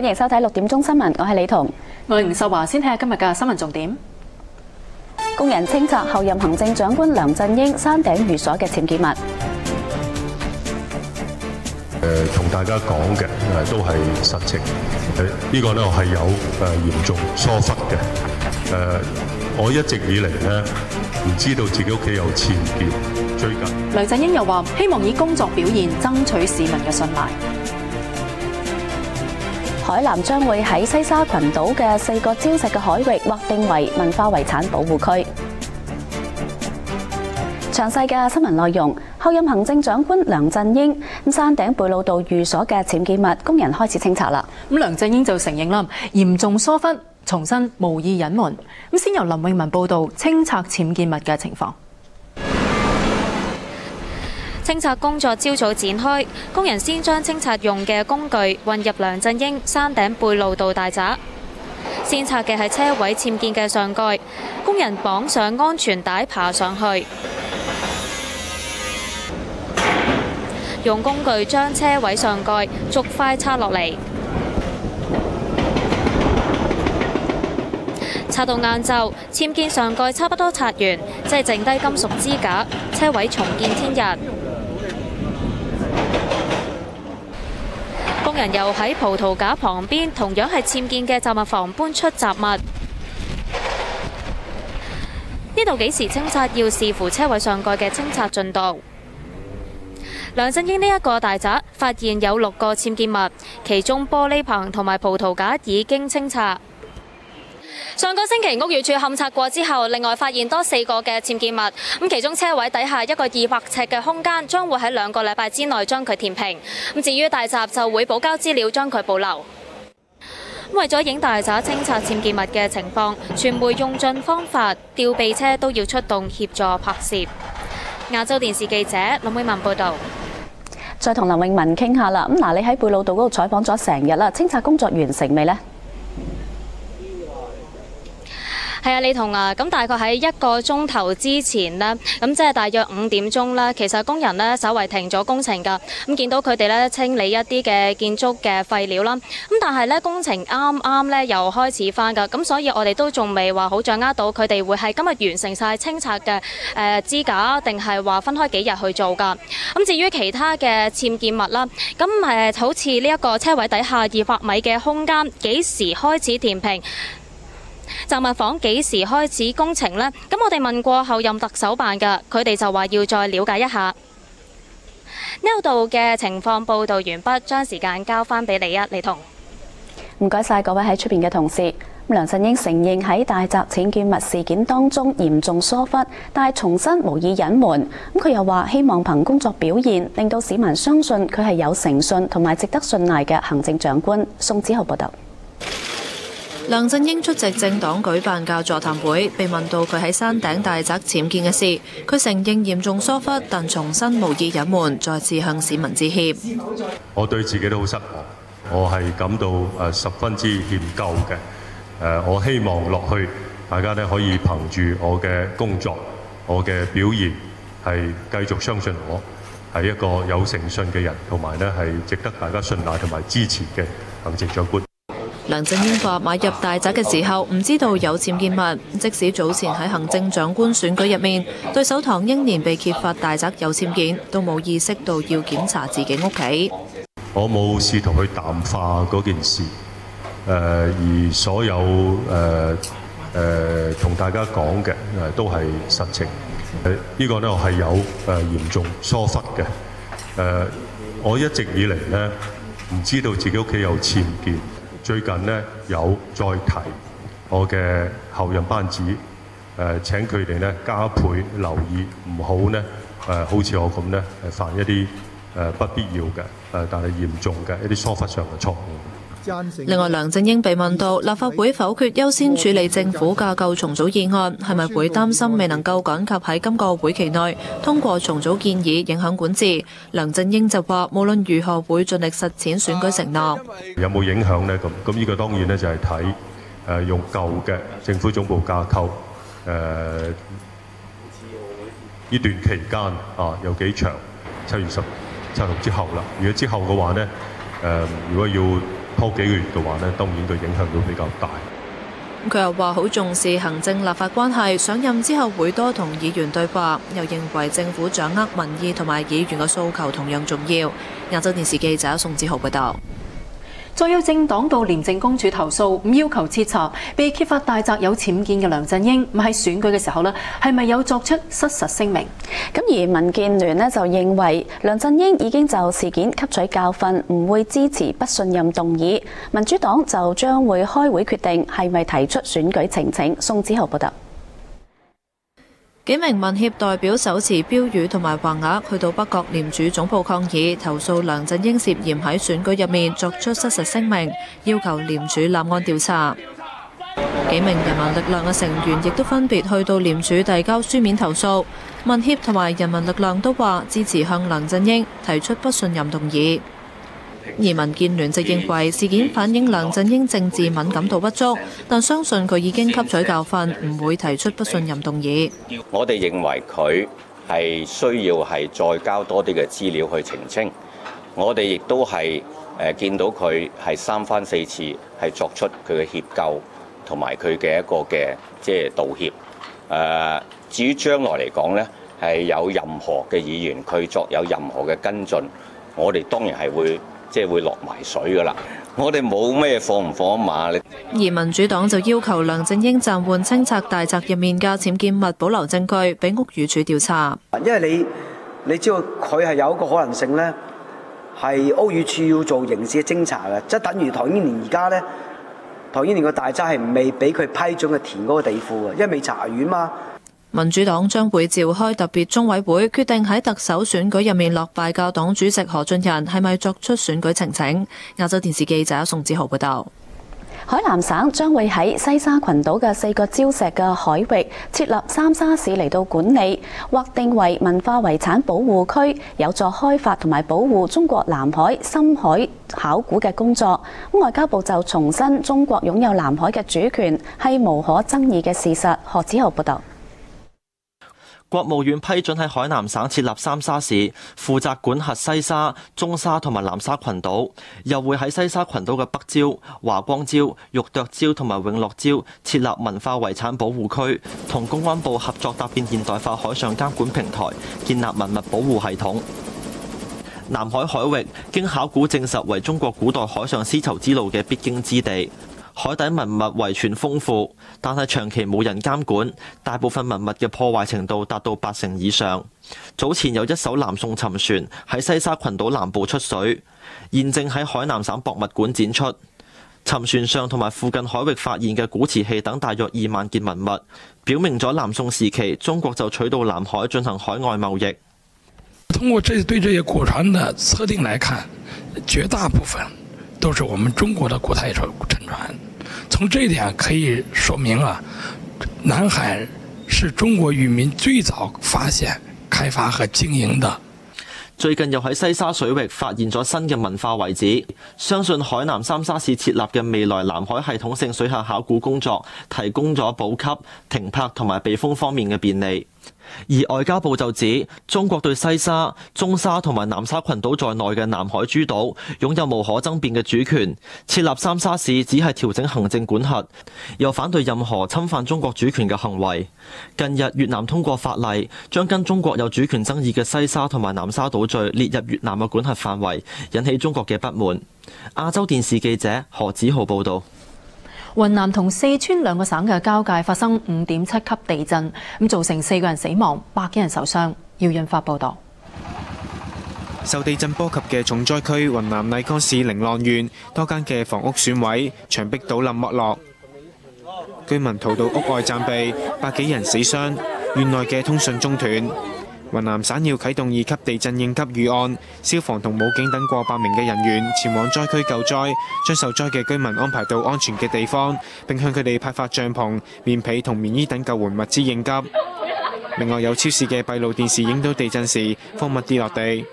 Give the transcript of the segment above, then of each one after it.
歡迎收睇6點鐘新聞，我係李彤，我係吳秀華。先睇下今日嘅新聞重點。工人清拆候任行政長官梁振英山頂寓所嘅僭建物。同大家講嘅都係實情。呢個呢係有嚴重疏忽嘅。我一直以嚟呢唔知道自己屋企有僭建。最近梁振英又話希望以工作表現爭取市民嘅信賴。海南將會喺西沙群島嘅4個礁石嘅海域劃定為文化遺產保護區。詳細嘅新聞內容，候任行政長官梁振英山頂貝璐道寓所嘅僭建物，工人開始清拆啦。梁振英就承認啦，嚴重疏忽，重申無意隱瞞。先由林詠雯報道清拆僭建物嘅情況。清拆工作朝早展開，工人先將清拆用嘅工具運入梁振英山頂貝璐道大宅。先拆嘅係車位僭建嘅上蓋，工人綁上安全帶爬上去，用工具將車位上蓋逐塊拆落嚟。拆到晏晝，僭建上蓋差不多拆完，即係剩低金屬支架，車位重見天日。工人又喺葡萄架旁邊同樣係僭建嘅雜物房搬出雜物。呢度幾時清拆要視乎車位上蓋嘅清拆進度。梁振英呢一個大宅發現有6個僭建物，其中玻璃棚同埋葡萄架已經清拆。上個星期屋宇署勘察過之後，另外發現多4個嘅僭建物，咁其中車位底下一個200尺嘅空間，將會喺2個禮拜之內將佢填平。咁至於大宅就會補交資料將佢保留。為咗影大宅清拆僭建物嘅情況，傳媒用盡方法，吊臂車都要出動協助拍攝。亞洲電視記者林詠雯報導。再同林詠雯傾下啦。你喺貝璐道嗰度採訪咗成日啦，清拆工作完成未呢？係啊，李彤啊，咁大概喺1個鐘頭之前呢，咁即係大約5點鐘啦。其實工人呢稍為停咗工程㗎，咁見到佢哋呢清理一啲嘅建築嘅廢料啦。咁但係呢工程啱啱呢又開始返㗎，咁所以我哋都仲未話好掌握到佢哋會係今日完成晒清拆嘅支架，定係話分開幾日去做㗎。咁至於其他嘅僭建物啦，咁好似呢一個車位底下200米嘅空間，幾時開始填平？雜物房幾時開始工程呢？咁我哋問過候任特首辦㗎，佢哋就話要再了解一下。呢度嘅情況報導完畢，將時間交翻俾你啊，李彤。唔該晒各位喺出邊嘅同事。梁振英承認喺大宅僭建物事件當中嚴重疏忽，但係重申無意隱瞞。佢又話希望憑工作表現令到市民相信佢係有誠信同埋值得信賴嘅行政長官。宋子豪報道。梁振英出席政黨舉辦嘅座談會，被問到佢喺山頂大宅僭建嘅事，佢承認嚴重疏忽，但重申無意隱瞞，再次向市民致歉。我對自己都好失望，我係感到十分之歉疚嘅。我希望落去，大家呢可以憑住我嘅工作、我嘅表現，係繼續相信我係一個有誠信嘅人，同埋呢係值得大家信賴同埋支持嘅行政長官。梁振英話買入大宅嘅時候唔知道有僭建物，即使早前喺行政長官選舉入面，對手唐英年被揭發大宅有僭建，都冇意識到要檢查自己屋企。我冇試圖去淡化嗰件事，而所有同大家講嘅都係實情。呢個呢係有嚴重疏忽嘅。我一直以嚟呢唔知道自己屋企有僭建。最近呢，有再提我嘅後任班子，請佢哋呢加倍留意，唔好呢好似我咁呢犯一啲不必要嘅但係嚴重嘅一啲疏忽上嘅錯誤。另外，梁振英被問到立法會否決優先處理政府架構重組議案，係咪會擔心未能夠趕及喺今個會期內通過重組建議，影響管治？梁振英就話無論如何會盡力實踐選舉承諾。有冇影響呢？咁呢個當然呢就係睇用舊嘅政府總部架構呢段期間有幾長？7月17號之後啦。如果之後嘅話呢，如果要拖幾個月嘅話呢，當然個影響會比較大。佢又話好重視行政立法關係，上任之後會多同議員對話，又認為政府掌握民意同埋議員嘅訴求同樣重要。亞洲電視記者宋子豪報道。再有政黨到廉政公署投訴，要求徹查被揭發大宅有僭建嘅梁振英，喺選舉嘅時候呢，係咪有作出失實聲明？咁而民建聯呢就認為梁振英已經就事件吸取教訓，唔會支持不信任動議。民主黨就將會開會決定係咪提出選舉呈請。宋子豪報道。幾名民協代表手持標語同埋橫額去到北角廉署總部抗議，投訴梁振英涉嫌喺選舉入面作出失實聲明，要求廉署立案調查。幾名人民力量嘅成員亦都分別去到廉署遞交書面投訴，民協同埋人民力量都話支持向梁振英提出不信任動議。而民建聯就認為事件反映梁振英政治敏感度不足，但相信佢已經吸取教訓，唔會提出不信任動議。我哋認為佢係需要係再交多啲嘅資料去澄清。我哋亦都係見到佢係三番四次係作出佢嘅歉疚同埋佢嘅一個嘅道歉。至於將來嚟講呢，係有任何嘅議員佢作有任何嘅跟進，我哋當然係會落埋水噶啦，我哋冇咩放唔放馬。而民主黨就要求梁振英暫緩清拆大宅入面嘅僭建物，保留證據俾屋宇署調查。因為你知道佢係有一個可能性呢，係屋宇署要做刑事嘅偵查嘅，即係等於唐英年而家呢，唐英年個大宅係未俾佢批准去填嗰個地庫嘅，因為未查完嘛。民主黨將會召開特別中委會，決定喺特首選舉入面落敗嘅黨主席何俊仁係咪作出選舉呈請。亞洲電視記者宋子豪報道。海南省將會喺西沙群島嘅4個礁石嘅海域設立三沙市嚟到管理，劃定為文化遺產保護區，有助開發同埋保護中國南海深海考古嘅工作。外交部就重申中國擁有南海嘅主權係無可爭議嘅事實。何子豪報道。國務院批准喺海南省設立三沙市，負責管轄西沙、中沙同埋南沙群島，又會喺西沙群島嘅北礁、華光礁、玉鐸礁同埋永樂礁設立文化遺產保護區，同公安部合作搭建現代化海上監管平台，建立文物保護系統。南海海域經考古證實為中國古代海上絲綢之路嘅必經之地。海底文物遺存豐富，但係長期冇人監管，大部分文物嘅破壞程度達到80%以上。早前有一艘南宋沉船喺西沙群島南部出水，現正喺海南省博物館展出。沉船上同埋附近海域發現嘅古瓷器等大約2萬件文物，表明咗南宋時期中國就取到南海進行海外貿易。通過對這些古船的測定來看，絕大部分都是我們中國的古代沉船。從這一點可以說明南海是中國漁民最早發現、開發和經營的。最近又喺西沙水域發現咗新嘅文化遺址，相信海南三沙市設立嘅未來南海系統性水下考古工作，提供咗補給、停泊同埋避風方面嘅便利。而外交部就指，中國對西沙、中沙同埋南沙群島在內嘅南海諸島擁有無可爭辯嘅主權，設立三沙市只係調整行政管轄，又反對任何侵犯中國主權嘅行為。近日越南通過法例，將跟中國有主權爭議嘅西沙同埋南沙島嶼列入越南嘅管轄範圍，引起中國嘅不滿。亞洲電視記者何子豪報導。雲南同四川兩個省嘅交界發生5.7級地震，造成4個人死亡，100幾人受傷。姚潤發報導。受地震波及嘅重災區雲南麗江市寧蒗縣，多間嘅房屋損毀，牆壁倒冧剝落，居民逃到屋外暫避，100幾人死傷，縣內嘅通訊中斷。雲南省要啟動2級地震應急預案，消防同武警等過百名嘅人員前往災區救災，將受災嘅居民安排到安全嘅地方，並向佢哋派發帳篷、棉被同棉衣等救援物資應急。另外有超市嘅閉路電視影到地震時貨物跌落地。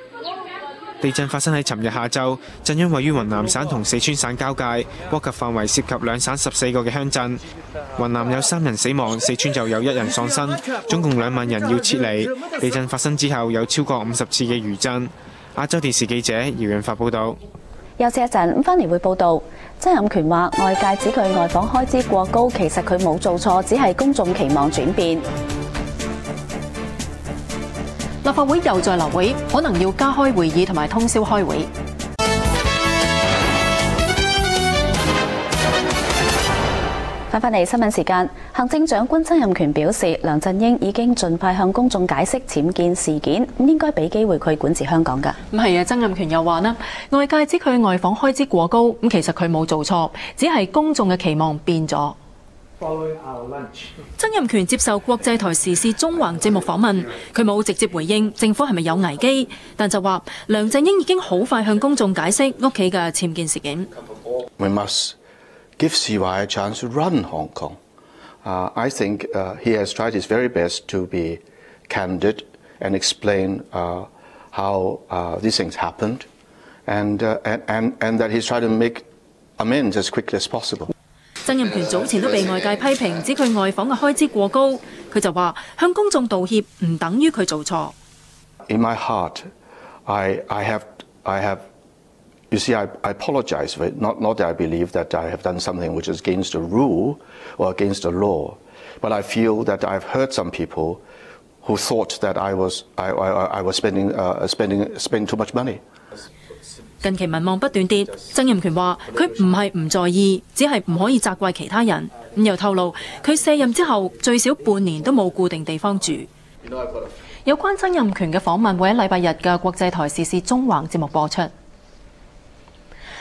地震發生喺尋日下晝，震央位於雲南省同四川省交界，波及範圍涉及兩省14個嘅鄉鎮。雲南有3人死亡，四川就有1人喪生，總共2萬人要撤離。地震發生之後有超過50次嘅餘震。亞洲電視記者姚潤發報導。休息一陣，咁翻嚟會報道。曾蔭權話：外界指佢外訪開支過高，其實佢冇做錯，只係公眾期望轉變。立法會又再流會，可能要加開會議同埋通宵開會。翻嚟新聞時間，行政長官曾蔭權表示，梁振英已經盡快向公眾解釋僭建事件，應該俾機會佢管治香港㗎。咁係啊，曾蔭權又話啦，外界指佢外訪開支過高，咁其實佢冇做錯，只係公眾嘅期望變咗。曾蔭權接受國際台時事中環節目訪問，佢冇直接回應政府係咪有危機，但就話梁振英已經好快向公眾解釋屋企嘅僭建事件。Give CY a chance to run Hong Kong. I think he has tried his very best to be candid and explain how these things happened, and that he's tried to make amends as quickly as possible. 曾蔭權早前都被外界批評，指佢外訪嘅開支過高，佢就話向公眾道歉唔等於佢做錯。In my heart, I have.You see, I apologize for it. Not that I believe that I have done something which is against the rule or against the law, but I feel that I've hurt some people who thought that I was spending too much money. 近期民望不斷跌，曾蔭權話：佢唔係唔在意，只係唔可以責怪其他人。咁又透露，佢卸任之後最少半年都冇固定地方住。有關曾蔭權嘅訪問會喺禮拜日嘅國際台時事中環節目播出。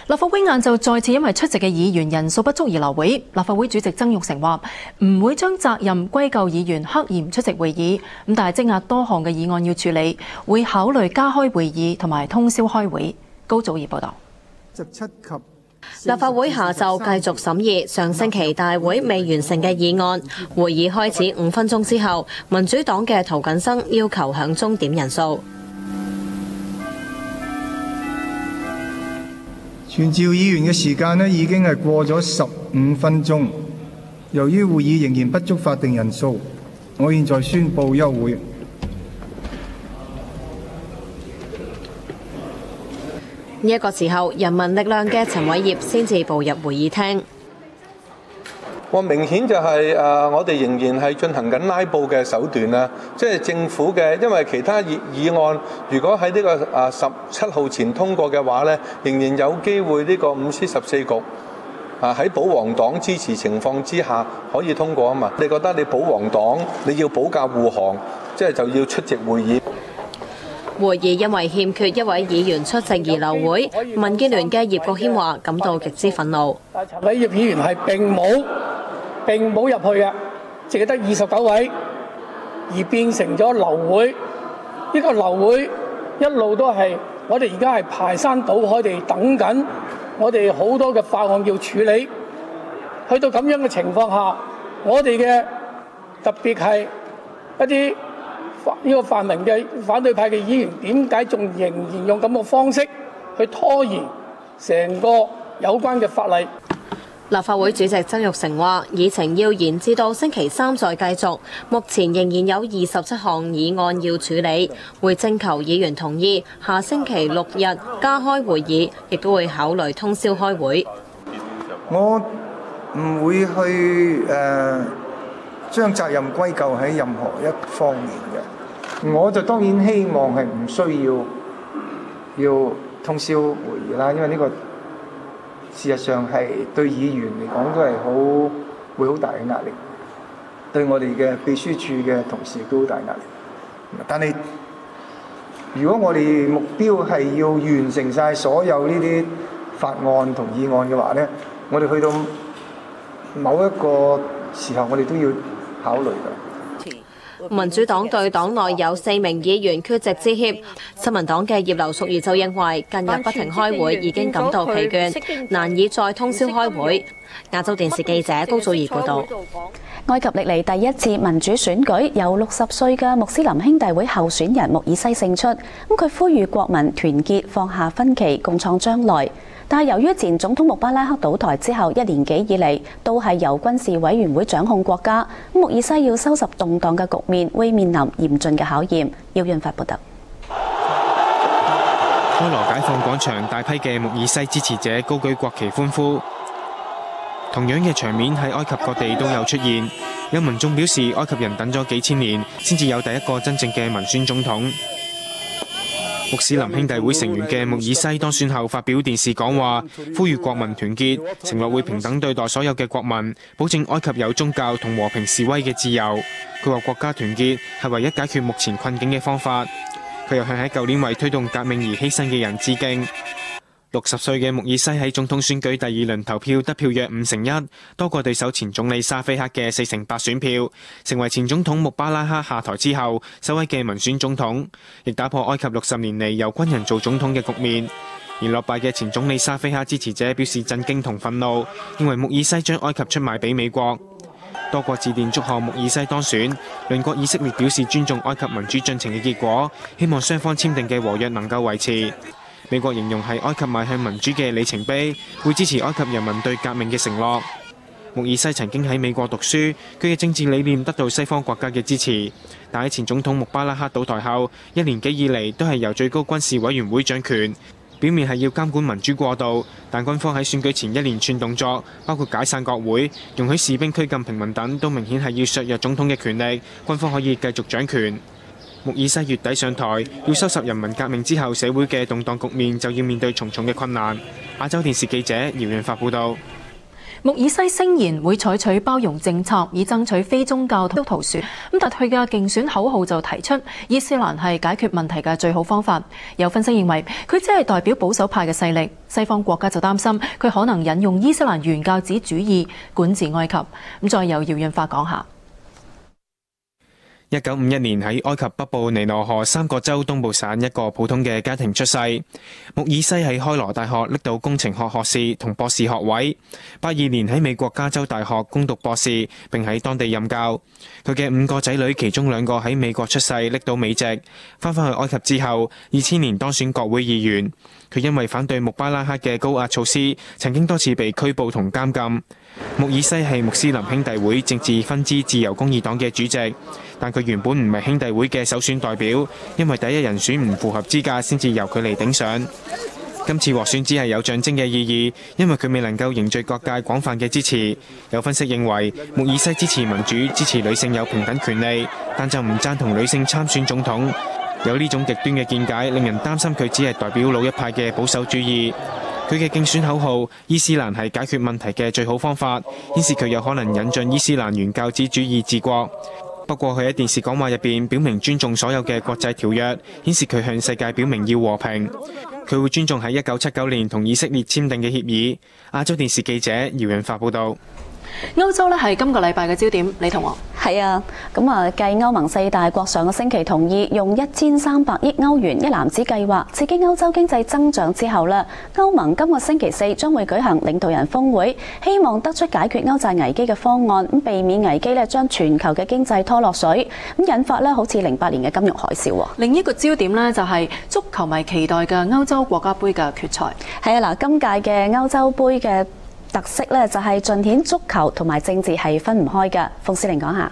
立法會晏晝再次因為出席嘅議員人數不足而流會，立法會主席曾鈺成話唔會將責任歸咎議員刻意唔出席會議，咁但係積壓多項嘅議案要處理，會考慮加開會議同埋通宵開會。高祖兒報導。立法會下晝繼續審議上星期大會未完成嘅議案，會議開始5分鐘之後，民主黨嘅涂謹申要求響鐘點人數。傳召議員嘅時間呢已經係過咗15分鐘，由於會議仍然不足法定人數，我現在宣布休會。呢一個時候，人民力量嘅陳偉業先至步入會議廳。明顯就係我哋仍然係進行緊拉布嘅手段啦，即係政府嘅，因為其他議案如果喺呢個17號前通過嘅話咧，仍然有機會呢個5C14局喺保皇黨支持情況之下可以通過啊嘛。你覺得你保皇黨你要保駕護航，即係就要出席會議。會議因為欠缺一位議員出席而流會，民建聯嘅葉國謙話感到極之憤怒。但陳偉業議員係並冇入去嘅，淨係得29位，而變成咗流會。呢個流會一路都係我哋而家係排山倒海地等緊，我哋好多嘅法案要處理。去到咁樣嘅情況下，我哋嘅特別係一啲呢個泛民嘅反對派嘅議員，點解仲仍然用咁嘅方式去拖延成個有關嘅法例？立法會主席曾鈺成話：議程要延至到星期3再繼續，目前仍然有27項議案要處理，會徵求議員同意，下星期6日加開會議，亦都會考慮通宵開會。我唔會去將責任歸咎喺任何一方面嘅，我就當然希望係唔需要通宵會議啦，因為呢個事實上係對議員嚟講都係會好大嘅壓力，對我哋嘅秘書處嘅同事都好大壓力。但係如果我哋目標係要完成晒所有呢啲法案同議案嘅話咧，我哋去到某一個時候，我哋都要考慮㗎。民主黨對黨內有4名議員缺席致歉，新民黨嘅葉劉淑儀就認為近日不停開會已經感到疲倦，難以再通宵開會。亞洲電視記者高祖兒報導。埃及歷嚟第一次民主選舉，由60歲嘅穆斯林兄弟會候選人穆爾西勝出，佢呼籲國民團結，放下分歧，共創將來。但係由於前總統穆巴拉克倒台之後1年幾以嚟都係由軍事委員會掌控國家，穆爾西要收拾動盪嘅局面，會面臨嚴峻嘅考驗。姚潤發報道。開羅解放廣場大批嘅穆爾西支持者高舉國旗歡呼。同樣嘅場面喺埃及各地都有出現，有民眾表示埃及人等咗幾千年先至有第一個真正嘅民選總統。穆斯林兄弟會成員嘅穆爾西當選後發表電視講話，呼籲國民團結，承諾會平等對待所有嘅國民，保證埃及有宗教同和平示威嘅自由。佢話國家團結係唯一解決目前困境嘅方法。佢又向喺舊年為推動革命而犧牲嘅人致敬。60歲嘅穆爾西喺總統選舉第2輪投票得票約51%，多過對手前總理沙菲克嘅48%選票，成為前總統穆巴拉克下台之後首位嘅民選總統，亦打破埃及60年嚟由軍人做總統嘅局面。而落敗嘅前總理沙菲克支持者表示震驚同憤怒，認為穆爾西將埃及出賣俾美國。多國致電祝賀穆爾西當選，鄰國以色列表示尊重埃及民主進程嘅結果，希望雙方簽訂嘅和約能夠維持。美國形容係埃及邁向民主嘅里程碑，會支持埃及人民對革命嘅承諾。穆爾西曾經喺美國讀書，佢嘅政治理念得到西方國家嘅支持，但喺前總統穆巴拉克倒台後1年幾以嚟都係由最高軍事委員會掌權，表面係要監管民主過渡，但軍方喺選舉前一連串動作，包括解散國會、容許士兵拘禁平民等，都明顯係要削弱總統嘅權力，軍方可以繼續掌權。穆爾西月底上台，要收拾人民革命之後社會嘅動盪局面，就要面對重重嘅困難。亞洲電視記者姚潤發報道。穆爾西聲言會採取包容政策，以爭取非宗教基督徒選。但佢嘅競選口號就提出伊斯蘭係解決問題嘅最好方法。有分析認為佢只係代表保守派嘅勢力，西方國家就擔心佢可能引用伊斯蘭原教旨主義管治埃及。再由姚潤發講下。1951年喺埃及北部尼羅河3個州東部省一個普通嘅家庭出世。穆爾西喺開羅大學拎到工程學學士同博士學位。82年喺美國加州大學攻讀博士，並喺當地任教。佢嘅5個仔女其中2個喺美國出世，拎到美籍。翻返去埃及之後，2000年當選國會議員。佢因為反對穆巴拉克嘅高壓措施，曾經多次被拘捕同監禁。穆爾西係穆斯林兄弟會政治分支自由公義黨嘅主席，但佢原本唔係兄弟會嘅首選代表，因為第一人選唔符合資格，先至由佢嚟頂上。今次獲選只係有象徵嘅意義，因為佢未能夠凝聚各界廣泛嘅支持。有分析認為，穆爾西支持民主，支持女性有平等權利，但就唔贊同女性參選總統。有呢種極端嘅見解，令人擔心佢只係代表老一派嘅保守主義。佢嘅競選口號伊斯蘭係解決問題嘅最好方法，顯示佢有可能引進伊斯蘭原教旨主義治國。不過佢喺電視講話入邊表明尊重所有嘅國際條約，顯示佢向世界表明要和平。佢會尊重喺1979年同以色列簽訂嘅協議。亞洲電視記者姚潤發報道。歐洲呢係今個禮拜嘅焦點，你同我係啊，繼歐盟4大國上個星期同意用1300億歐元一籃子計劃刺激歐洲經濟增長之後呢，歐盟今個星期4將會舉行領導人峰會，希望得出解決歐債危機嘅方案，避免危機將全球嘅經濟拖落水，引發好似08年嘅金融海嘯。另一個焦點呢，就係足球迷期待嘅歐洲國家盃嘅決賽。係啊，今屆嘅歐洲盃嘅特色咧就係盡顯足球同埋政治係分唔開嘅。馮思玲講下。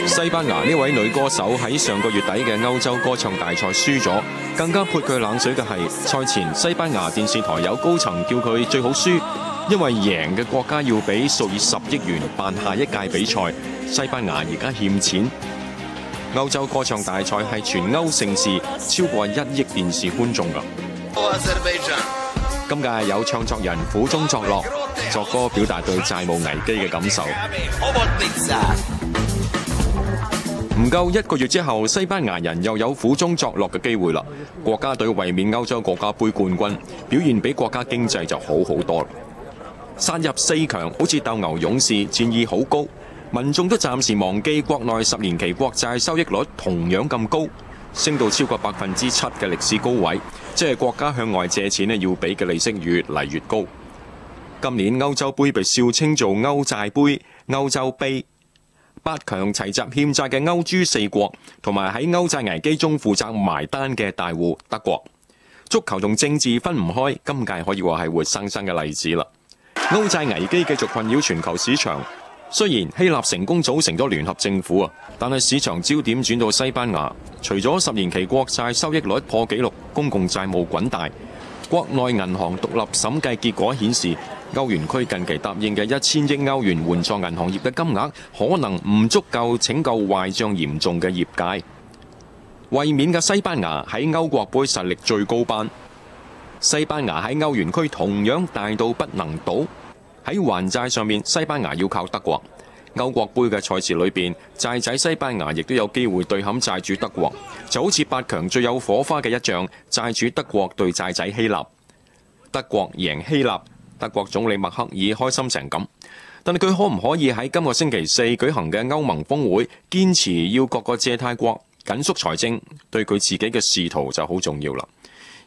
西班牙呢位女歌手喺上個月底嘅歐洲歌唱大賽輸咗，更加潑佢冷水嘅係賽前西班牙電視台有高層叫佢最好輸，因為贏嘅國家要俾數以10億元辦下一屆比賽，西班牙而家欠錢。歐洲歌唱大賽係全歐盛事，超過1億電視觀眾㗎。今屆有唱作人苦中作樂，作歌表達對債務危機嘅感受。唔夠1個月之後，西班牙人又有苦中作樂嘅機會啦。國家隊衛冕歐洲國家盃冠軍，表現比國家經濟就好好多啦。殺入4強，好似鬥牛勇士，戰意好高。民眾都暫時忘記國內10年期國債收益率同樣咁高，升到超過7%嘅歷史高位，即係國家向外借錢要俾嘅利息越嚟越高。今年歐洲盃被笑稱做歐債盃、歐洲盃，8強齊集欠債嘅歐豬4國，同埋喺歐債危機中負責埋單嘅大戶德國。足球同政治分唔開，今屆可以話係活生生嘅例子啦。歐債危機繼續困擾全球市場。雖然希臘成功組成咗聯合政府啊，但係市場焦點轉到西班牙。除咗10年期國債收益率破紀錄，公共債務滾大，國內銀行獨立審計結果顯示，歐元區近期答應嘅1000億歐元援助銀行業嘅金額，可能唔足夠拯救壞帳嚴重嘅業界。衛冕嘅西班牙喺歐國杯實力最高班，西班牙喺歐元區同樣大到不能倒。喺還債上面，西班牙要靠德國。歐國杯嘅賽事裏邊，債仔西班牙亦都有機會對撼債主德國，就好似8強最有火花嘅一仗，債主德國對債仔希臘。德國贏希臘，德國總理默克爾開心成咁。但係佢可唔可以喺今個星期4舉行嘅歐盟峰會，堅持要各個借貸國緊縮財政，對佢自己嘅仕途就好重要啦。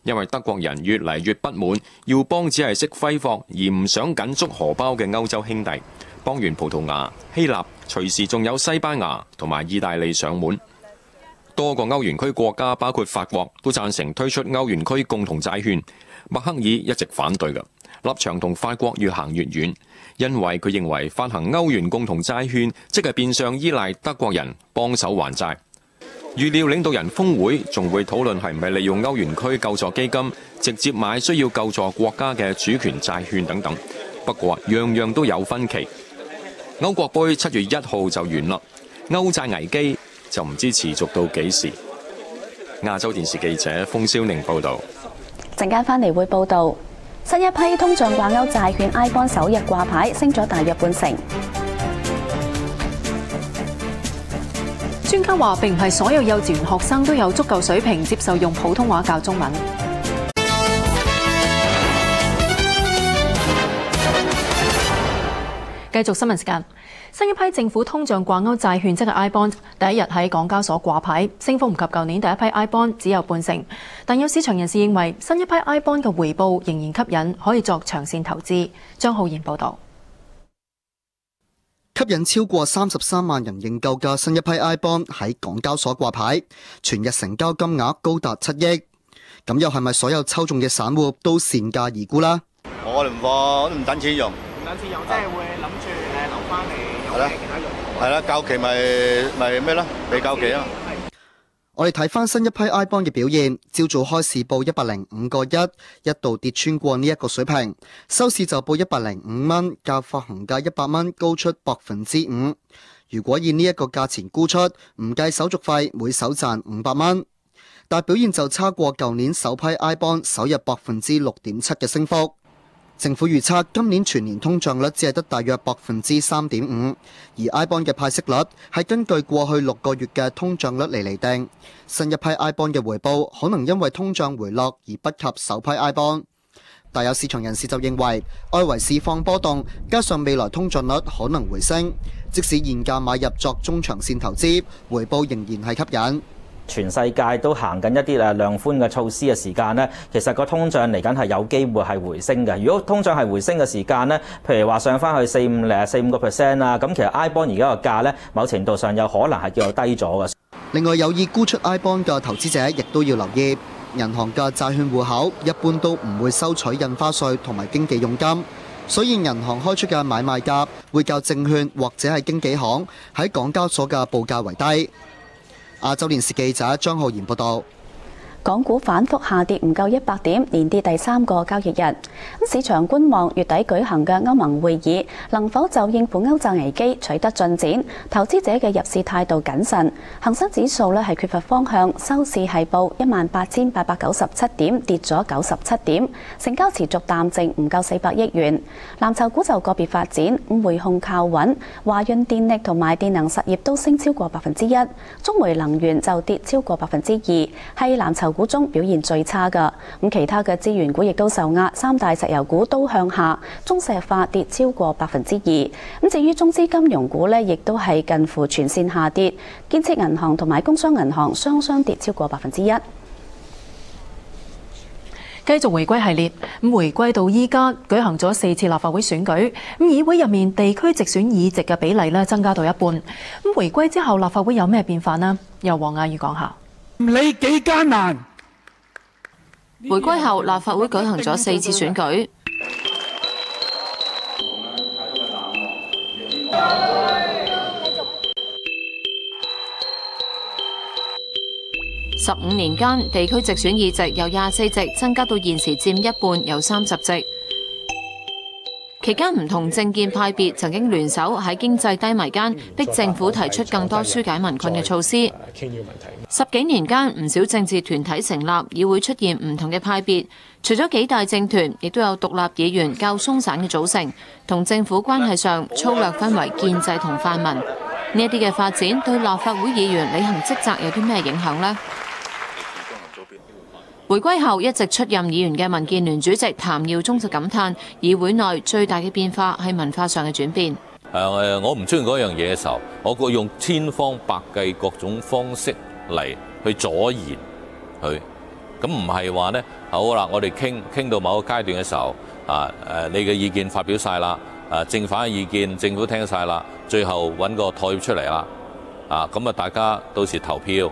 因為德國人越嚟越不滿，要幫只係識揮霍而唔想緊縮荷包嘅歐洲兄弟，幫完葡萄牙、希臘，隨時仲有西班牙同埋意大利上門。多個歐元區國家，包括法國，都贊成推出歐元區共同債券。默克爾一直反對嘅立場同法國越行越遠，因為佢認為發行歐元共同債券，即係變相依賴德國人幫手還債。預料領導人峰會仲會討論係唔係利用歐元區救助基金直接買需要救助國家嘅主權債券等等。不過樣樣都有分歧。歐國杯7月1號就完啦，歐債危機就唔知持續到幾時。亞洲電視記者封蕭寧報導。陣間返嚟會報導，新一批通脹掛鈎債券 iBond 首日掛牌升咗大約半成。專家話並唔係所有幼稚園學生都有足夠水平接受用普通話教中文。繼續新聞時間，新一批政府通脹掛鈎債券即係 iBond 第一日喺港交所掛牌，升幅唔及舊年第一批 iBond 只有半成，但有市場人士認為新一批 iBond 嘅回報仍然吸引，可以作長線投資。張浩然報導。吸引超過33萬人認購嘅新一批 iBond 喺港交所掛牌，全日成交金額高達7億。咁又係咪所有抽中嘅散戶都善價而沽啦？我哋唔放，我都唔等錢用。唔等錢用，即係會諗住留翻嚟用其他用。係啦，較期咪咩咯？未較期啊！我哋睇翻新一批 iBond 嘅表現，朝早開市報105個1，一度跌穿過呢一個水平，收市就報105蚊，較發行價100蚊高出5%。如果以呢一個價錢沽出，唔計手續費，每手賺500蚊。但表現就差過舊年首批 iBond 首日6.7%嘅升幅。政府預測今年全年通脹率只係得大約3.5%，而 iBond 嘅派息率係根據過去6個月嘅通脹率嚟定。新一批 iBond 嘅回報可能因為通脹回落而不及首批 iBond。但有市場人士就認為，外圍市況波動，加上未來通脹率可能回升，即使現價買入作中長線投資，回報仍然係吸引。全世界都行緊一啲量寬嘅措施嘅時間呢，其實個通脹嚟緊係有機會係回升嘅。如果通脹係回升嘅時間呢，譬如話上翻去4-5% 啊，咁其實 iBond 而家個價呢，某程度上有可能係叫做低咗嘅。另外有意沽出 iBond 嘅投資者亦都要留意，銀行嘅債券戶口一般都唔會收取印花稅同埋經紀佣金，所以銀行開出嘅買賣價會較證券或者係經紀行喺港交所嘅報價為低。亞洲電視記者張浩然報道。港股反覆下跌唔夠100點，連跌第3個交易日。市場觀望月底舉行嘅歐盟會議能否就應付歐債危機取得進展，投資者嘅入市態度謹慎。恒生指數係缺乏方向，收市係報18,897點，跌咗97點，成交持續淡靜唔夠400億元。藍籌股就個別發展，匯控靠穩，華潤電力同埋電能實業都升超過1%，中煤能源就跌超過2%，係藍籌股中表現最差㗎。咁其他嘅資源股亦都受壓，三大石油股都向下，中石化跌超過2%。咁至於中資金融股呢，亦都係近乎全線下跌，建設銀行同埋工商銀行雙雙跌超過1%。繼續回歸系列，咁回歸到依家舉行咗4次立法會選舉，咁議會入面地區直選議席嘅比例呢增加到一半。咁回歸之後立法會有咩變化呢？由黃雅宇講下。唔理幾艱難。回歸後，立法會舉行咗4次選舉。15年間，地區直選議席由24席增加到現時佔一半，有30席。期間唔同政見派別曾經聯手喺經濟低迷間逼政府提出更多紓解民困嘅措施。10幾年間，唔少政治團體成立，議會出現唔同嘅派別，除咗幾大政團，亦都有獨立議員較鬆散嘅組成，同政府關係上粗略分為建制同泛民。呢一啲嘅發展對立法會議員履行職責有啲咩影響呢？回歸後一直出任議員嘅民建聯主席譚耀宗就感嘆，議會內最大嘅變化係文化上嘅轉變。我唔中意嗰樣嘢嘅時候，我會用千方百計各種方式嚟去阻延佢。咁唔係話呢，好啦，我哋傾到某個階段嘅時候，你嘅意見發表晒啦，正反嘅意見政府聽晒啦，最後揾個妥協出嚟啦，咁啊大家到時投票。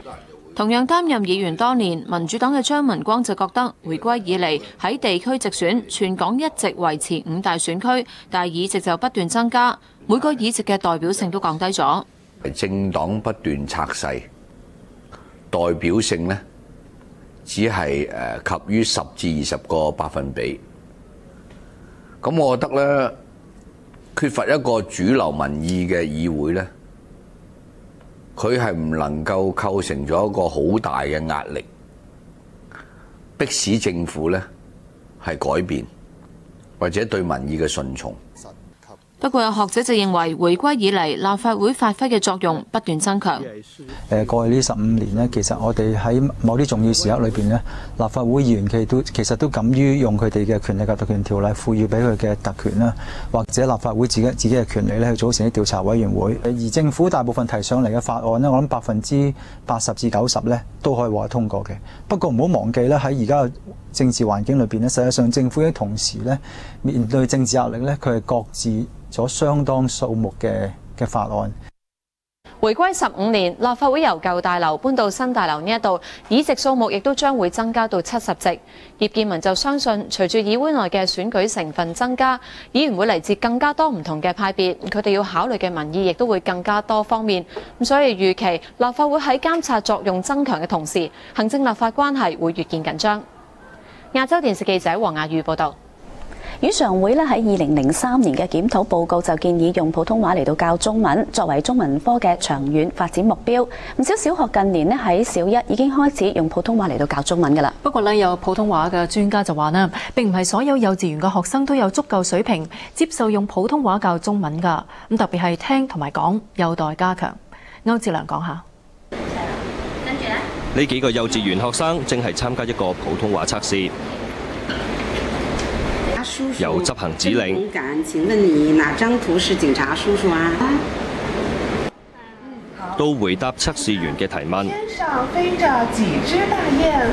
同樣擔任議員多年，民主黨嘅張文光就覺得，回歸以嚟喺地區直選，全港一直維持5大選區，但係議席就不斷增加，每個議席嘅代表性都降低咗。政黨不斷拆細，代表性呢只係及於10至20個百分比。咁我覺得呢，缺乏一個主流民意嘅議會呢，佢係唔能夠構成咗一個好大嘅壓力，迫使政府呢係改變，或者對民意嘅順從。不過有學者就認為，回歸以嚟立法會發揮嘅作用不斷增強。過去呢15年呢，其實我哋喺某啲重要時刻裏邊呢，立法會議員其實都敢於用佢哋嘅權力及特權條例賦予俾佢嘅特權啦，或者立法會自己嘅權力咧去組成啲調查委員會。而政府大部分提上嚟嘅法案呢，我諗80%至90%咧都可以獲得通過嘅。不過唔好忘記咧，喺而家嘅政治環境裏邊呢，實際上政府嘅同時咧面對政治壓力咧，佢係擱置咗相當數目嘅法案。回歸15年，立法會由舊大樓搬到新大樓呢一度，議席數目亦都將會增加到70席。葉建文就相信，隨住議會內嘅選舉成分增加，議員會嚟自更加多唔同嘅派別，佢哋要考慮嘅民意亦都會更加多方面。咁所以預期立法會喺監察作用增強嘅同時，行政立法關係會越見緊張。亞洲電視記者黃雅瑜報導。院常會喺2003年嘅檢討報告就建議用普通話嚟到教中文，作為中文科嘅長遠發展目標。唔少小學近年喺小一已經開始用普通話嚟到教中文㗎啦。不過有普通話嘅專家就話啦，並唔係所有幼稚園嘅學生都有足夠水平接受用普通話教中文㗎。咁特別係聽同埋講有待加強。歐志良講下。呢幾個幼稚園學生正係參加一個普通話測試。有執行指令。請問你哪張圖是警察叔叔啊？都回答測試員嘅提問。天上飛着幾隻大雁？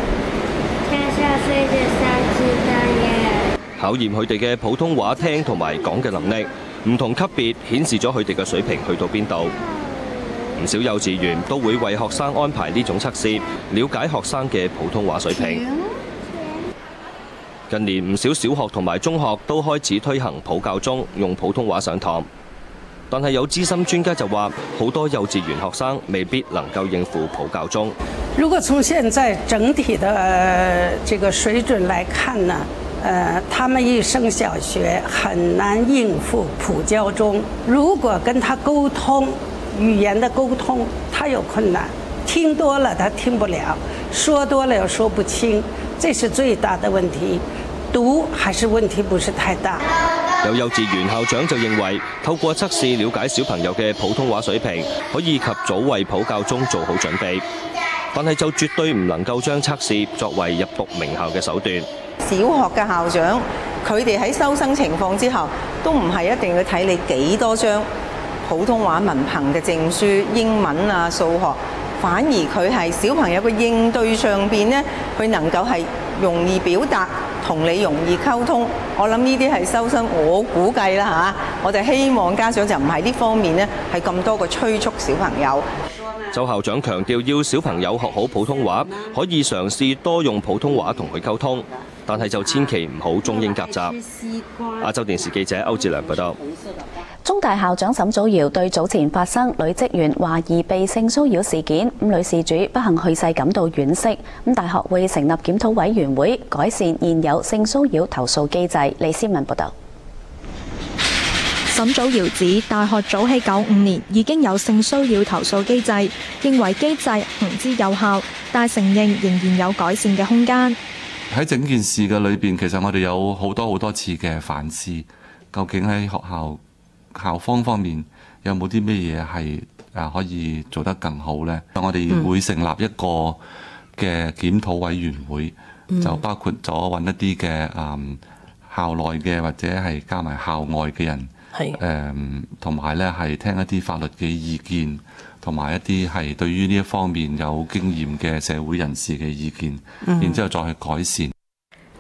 天上飛着3隻大雁。考驗佢哋嘅普通話聽同埋講嘅能力，唔同級別顯示咗佢哋嘅水平去到邊度。唔少幼稚園都會為學生安排呢種測試，了解學生嘅普通話水平。近年唔少小學同埋中學都開始推行普教中，用普通話上堂。但係有資深專家就話，好多幼稚園學生未必能夠應付普教中。如果從現在整體的這個水準來看呢，他們一升小學很難應付普教中。如果跟他溝通，語言的溝通，他有困難，聽多了他聽不了，說多了又說不清，這是最大的問題。讀還是問題不是太大。有幼稚園校長就認為，透過測試了解小朋友嘅普通話水平，可以及早為普教中做好準備。但係就絕對唔能夠將測試作為入讀名校嘅手段。小學嘅校長，佢哋喺收生情況之後，都唔係一定要睇你幾多張普通話文憑嘅證書、英文啊、數學，反而佢係小朋友嘅應對上邊呢，佢能夠係容易表達，同你容易溝通。我諗呢啲係收生，我估計啦嚇，我哋希望家長就唔係呢方面呢，係咁多個催促小朋友。周校長強調，要小朋友學好普通話，可以嘗試多用普通話同佢溝通。但係就千祈唔好中英夾雜。亞洲電視記者歐志良報道。中大校長沈祖堯對早前發生女職員懷疑被性騷擾事件，女事主不幸去世感到惋惜。大學會成立檢討委員會，改善現有性騷擾投訴機制。李思文報道。沈祖堯指大學早喺95年已經有性騷擾投訴機制，認為機制行之有效，但承認仍然有改善嘅空間。喺整件事嘅裏邊，其實我哋有好多次嘅反思，究竟喺學校方面有冇啲咩嘢係可以做得更好呢？我哋會成立一個嘅檢討委員會，就包括咗揾一啲嘅校內嘅或者係加埋校外嘅人，同埋咧係聽一啲法律嘅意見，同埋一啲係對於呢一方面有經驗嘅社會人士嘅意見，然之後再去改善。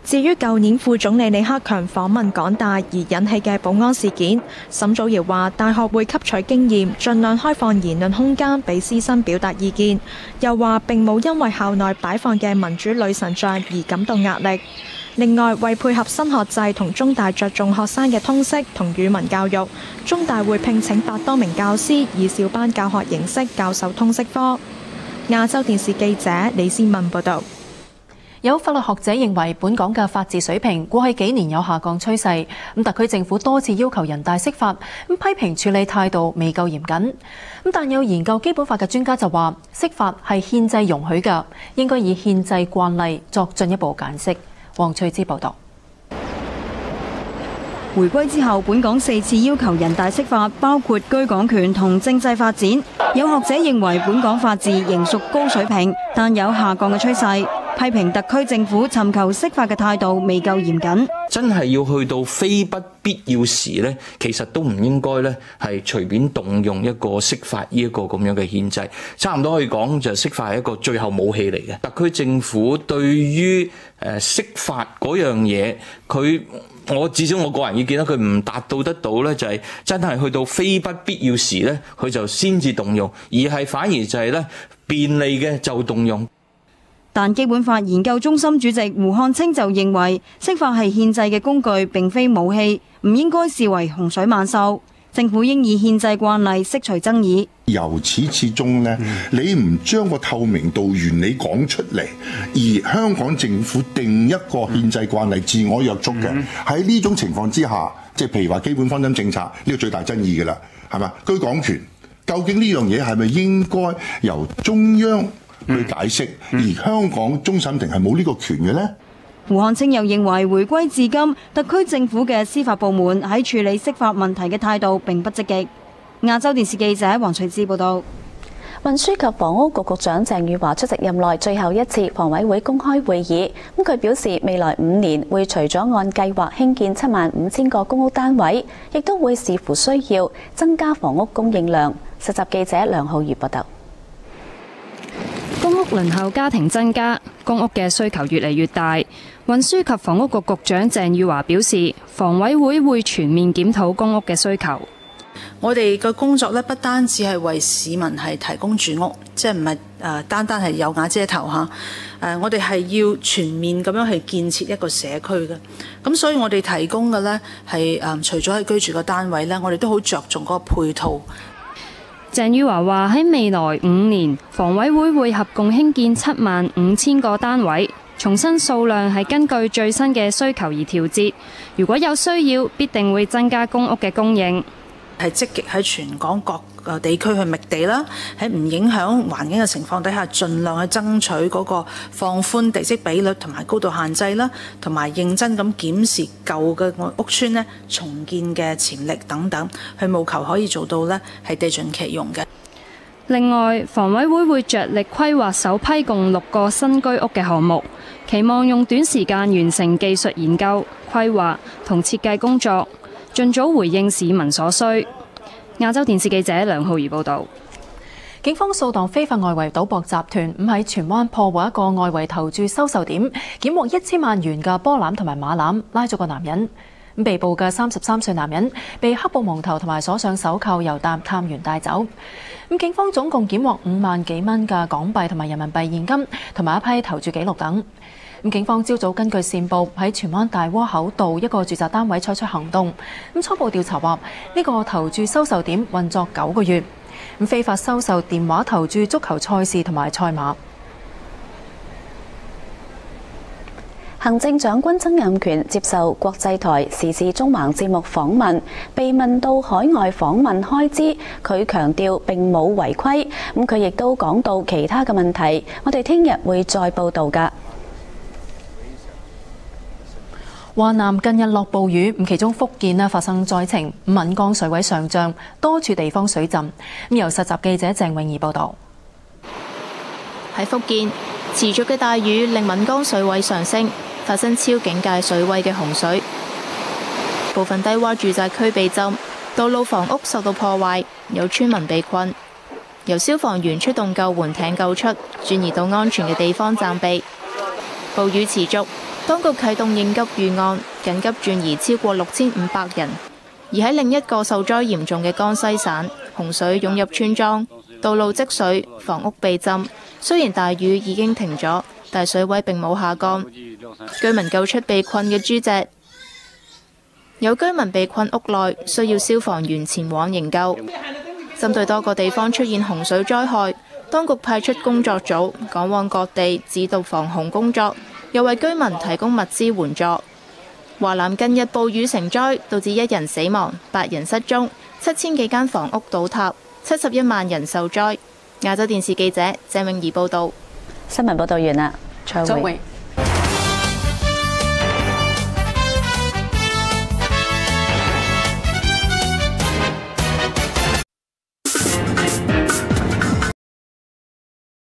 至於舊年副總理李克強訪問港大而引起嘅保安事件，沈祖堯話大學會吸取經驗，盡量開放言論空間俾師生表達意見，又話並冇因為校內擺放嘅民主女神像而感到壓力。另外，為配合新學制同中大着重學生嘅通識同語文教育，中大會聘請8多名教師以小班教學形式教授通識科。亞洲電視記者李思文報道。有法律學者認為，本港嘅法治水平過去幾年有下降趨勢。特區政府多次要求人大釋法，批評處理態度未夠嚴謹。但有研究基本法嘅專家就話，釋法係憲制容許嘅，應該以憲制慣例作進一步解釋。黃翠芝報導。回歸之後，本港4次要求人大釋法，包括居港權同政制發展。有學者認為本港法治仍屬高水平，但有下降嘅趨勢，批評特區政府尋求釋法嘅態度未夠嚴謹。真係要去到非不必要時呢，其實都唔應該呢係隨便動用一個釋法呢一個咁樣嘅憲制，差唔多可以講就釋法係一個最後武器嚟嘅。特區政府對於釋法嗰樣嘢，至少我個人意見咧，佢唔達到得到咧，就係真係去到非不必要時咧，佢就先至動用，而係反而就係咧便利嘅就動用。但基本法研究中心主席胡漢清就認為，釋法係憲制嘅工具，並非武器，唔應該視為洪水猛獸。政府應以憲制慣例釋除爭議。由始至終呢，你唔將個透明度原理講出嚟，而香港政府定一個憲制慣例自我約束嘅，喺呢種情況之下，即係譬如話基本方針政策呢個最大爭議㗎啦，係嘛？居港權究竟呢樣嘢係咪應該由中央去解釋，而香港終審庭係冇呢個權嘅呢？胡漢清又認為，回歸至今，特區政府嘅司法部門喺處理釋法問題嘅態度並不積極。亞洲電視記者黃翠芝報道。運輸及房屋局局長鄭汝樺出席任內最後一次房委會公開會議，佢表示未來5年會除咗按計劃興建75000個公屋單位，亦都會視乎需要增加房屋供應量。實習記者梁浩如報道。公屋輪候家庭增加，公屋嘅需求越嚟越大。運輸及房屋局局長鄭汝樺表示，房委會會全面檢討公屋嘅需求。我哋嘅工作咧，不單止係為市民係提供住屋，即係唔係單單係有瓦遮頭嚇。我哋係要全面咁樣去建設一個社區嘅。咁所以我哋提供嘅咧係除咗係居住嘅單位咧，我哋都好着重嗰個配套。鄭汝樺話喺未來5年，房委會會合共興建75000個單位，重新數量係根據最新嘅需求而調節。如果有需要，必定會增加公屋嘅供應。係積極喺全港各地區去覓地啦，喺唔影響環境嘅情況底下，盡量去爭取嗰個放寬地積比率同埋高度限制啦，同埋認真咁檢視舊嘅屋邨呢重建嘅潛力等等，去務求可以做到呢係地盡其用嘅。另外，房委會會着力規劃首批共6個新居屋嘅項目，期望用短時間完成技術研究、規劃同設計工作，盡早回應市民所需。亞洲電視記者梁浩儀報導。警方掃蕩非法外圍賭博集團，喺荃灣破獲一個外圍投注收售點，檢獲1000萬元嘅波籃同埋馬籃，拉咗個男人。被捕嘅33歲男人被黑布蒙頭同埋鎖上手銬，由探員帶走。警方總共檢獲5萬幾蚊嘅港幣同埋人民幣現金，同埋一批投注記錄等。警方朝早根據線報喺荃灣大窩口道一個住宅單位採取行動。初步調查話，呢個投注收售點運作9個月，非法收受電話投注足球賽事同埋賽馬。行政長官曾蔭權接受國際台時事中橫節目訪問，被問到海外訪問開支，佢強調並冇違規。佢亦都講到其他嘅問題，我哋聽日會再報導㗎。華南近日落暴雨，其中福建發生災情，閩江水位上漲，多處地方水浸。由實習記者鄭永儀報導。喺福建，持續嘅大雨令閩江水位上升，發生超警戒水位嘅洪水，部分低窪住宅區被浸，道路房屋受到破壞，有村民被困，由消防員出動救援艇救出，轉移到安全嘅地方暫避。暴雨持續，當局啟動應急預案，緊急轉移超過6500人。而喺另一個受災嚴重嘅江西省，洪水湧入村莊，道路積水，房屋被浸。雖然大雨已經停咗，但水位並冇下降。居民救出被困嘅豬隻，有居民被困屋內，需要消防員前往營救。針對多個地方出現洪水災害，當局派出工作組趕往各地指導防洪工作，又為居民提供物資援助。華南近日暴雨成災，導致1人死亡、8人失蹤，7000幾間房屋倒塌，71萬人受災。亞洲電視記者鄭永儀報導。新聞報導完啦，再會。